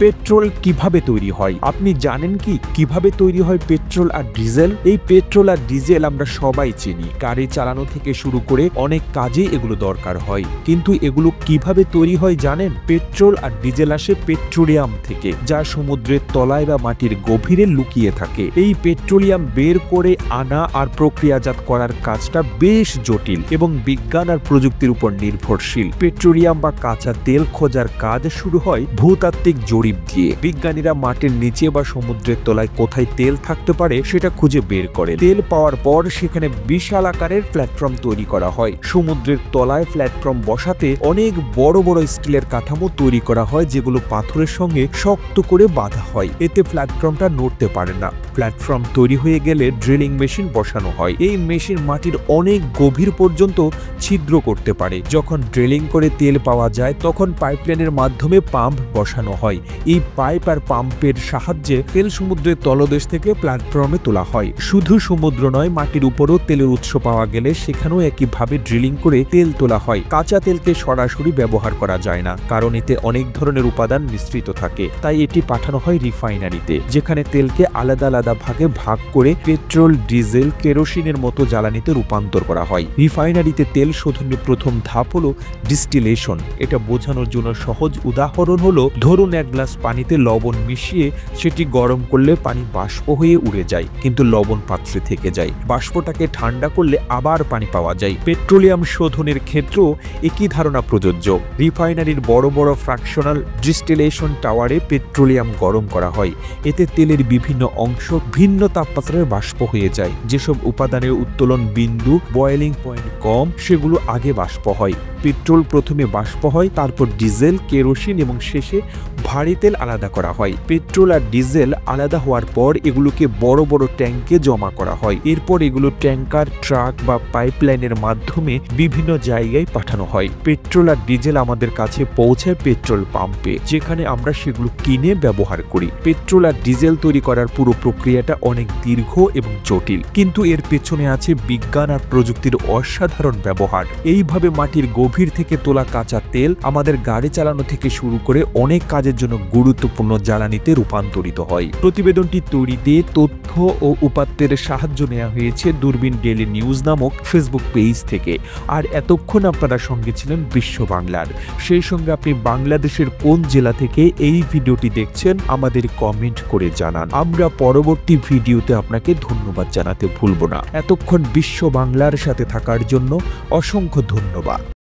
Petrol কিভাবে তৈরি হয়? আপনি জানেন কি কিভাবে তৈরি হয় পেট্রোল আর ডিজেল? এই পেট্রোল আর ডিজেল আমরা সবাই চিনি, গাড়ি চালানো থেকে শুরু করে অনেক কাজে এগুলো দরকার হয়। কিন্তু এগুলো কিভাবে তৈরি হয় জানেন? পেট্রোল আর ডিজেল আসে পেট্রোলিয়াম থেকে, যা সমুদ্রের তলায় বা মাটির গভীরে লুকিয়ে থাকে। এই পেট্রোলিয়াম বের করে আনা আর প্রক্রিয়াজাত করার কাজটা বেশ জটিল এবং বিজ্ঞান আর প্রযুক্তির উপর নির্ভরশীল। পেট্রোলিয়াম বা কাঁচা তেল খোঁজার কাজ শুরু হয় ভূতাত্ত্বিক জরিপ দিয়ে। বিজ্ঞানীরা মাটির নিচে বা সমুদ্রের তলায় কোথায় তেল থাকতে পারে সেটা খুঁজে বের করে। তেল পাওয়ার পর সেখানে বিশাল আকারের প্ল্যাটফর্ম তৈরি করা হয়। সমুদ্রের তলায় প্ল্যাটফর্ম বসাতে অনেক বড় বড় স্টিলের কাঠামো তৈরি করা হয়, যেগুলো পাথরের সঙ্গে শক্ত করে বাঁধা হয়। এতে প্ল্যাটফর্মটা নড়তে পারে না। প্ল্যাটফর্ম তৈরি হয়ে গেলে ড্রিলিং মেশিন বসানো হয়। এই মেশিন মাটির অনেক গভীর পর্যন্ত ছিদ্র করতে পারে। যখন ড্রিলিং করে তেল পাওয়া যায় তখন পাইপলাইনের মাধ্যমে পাম্প বসানো হয়। এই পাইপ আর পাম্পের সাহায্যে তেল সমুদ্রের তলদেশ থেকে প্ল্যাটফর্মে তোলা হয়। শুধু সমুদ্র নয়, মাটির উপরও তেলের উৎস পাওয়া গেলে সেখানেও একইভাবে ড্রিলিং করে তেল তোলা হয়। কাঁচা তেলকে সরাসরি ব্যবহার করা যায় না, কারণ এতে অনেক ধরনের উপাদান মিশ্রিত থাকে। তাই এটি পাঠানো হয় রিফাইনারিতে, যেখানে তেলকে আলাদা আলাদা ভাগে ভাগ করে পেট্রোল, ডিজেল, কেরোসিনের মতো জ্বালানিতে রূপান্তর করা হয়। রিফাইনারিতে তেল শোধনের প্রথম ধাপ হলো ডিস্টিলেশন। এটা বোঝানোর জন্য সহজ উদাহরণ হলো, ধরুন এক গ্লাস পানিতে লবণ মিশিয়ে সেটি গরম করলে পানি বাষ্প হয়ে উড়ে যায়, কিন্তু লবণ পাত্রে থেকে যায়। বাষ্পটাকে ঠান্ডা করলে আবার পানি পাওয়া যায়। পেট্রোলিয়াম শোধনের ক্ষেত্রেও একই ধারণা প্রযোজ্য। রিফাইনারির বড় বড় ফ্র্যাকশনাল ডিস্টিলেশন টাওয়ারে পেট্রোলিয়াম গরম করা হয়। এতে তেলের বিভিন্ন অংশ ভিন্ন তাপমাত্রায় বাষ্প হয়ে যায়। যেসব উপাদানের উত্তোলন বিন্দু, বয়েলিং পয়েন্ট কম, সেগুলো আগে বাষ্প হয়। পেট্রোল প্রথমে বাষ্প হয়, তারপর ডিজেল, কেরোসিন এবং শেষে ভারী তেল আলাদা করা হয়। পেট্রোল আর ডিজেল আলাদা হওয়ার পর এগুলোকে বড় বড় ট্যাঙ্কে জমা করা হয়। এরপর এগুলো ট্যাঙ্কার, ট্রাক বা পাইপলাইনের মাধ্যমে বিভিন্ন জায়গায় পাঠানো হয়। পেট্রোল আর ডিজেল আমাদের কাছে পৌঁছায় পেট্রোল পাম্পে, যেখানে আমরা সেগুলো কিনে ব্যবহার করি। পেট্রোল আর ডিজেল তৈরি করার পুরো প্রক্রিয়াটা অনেক দীর্ঘ এবং জটিল, কিন্তু এর পেছনে আছে বিজ্ঞান আর প্রযুক্তির অসাধারণ ব্যবহার। এইভাবে মাটির গভীর থেকে তোলা কাঁচা তেল আমাদের গাড়ি চালানো থেকে শুরু করে অনেক কাজের জন্য গুরুত্বপূর্ণ জ্বালানিতে রূপান্তরিত হয়। প্রতিবেদনটি তৈরিতে তথ্য ও উপাত্তের সাহায্য নেওয়া হয়েছে দূরবীন ডেইলি নিউজ নামক ফেসবুক পেজ থেকে। আর এতক্ষণ আপনারা সঙ্গে ছিলেন বিশ্ব বাংলার। সেই সঙ্গে আপনি বাংলাদেশের কোন জেলা থেকে এই ভিডিওটি দেখছেন আমাদের কমেন্ট করে জানান। আমরা পরবর্তী ভিডিওতে আপনাকে ধন্যবাদ জানাতে ভুলব না। এতক্ষণ বিশ্ব বাংলার সাথে থাকার জন্য অসংখ্য ধন্যবাদ।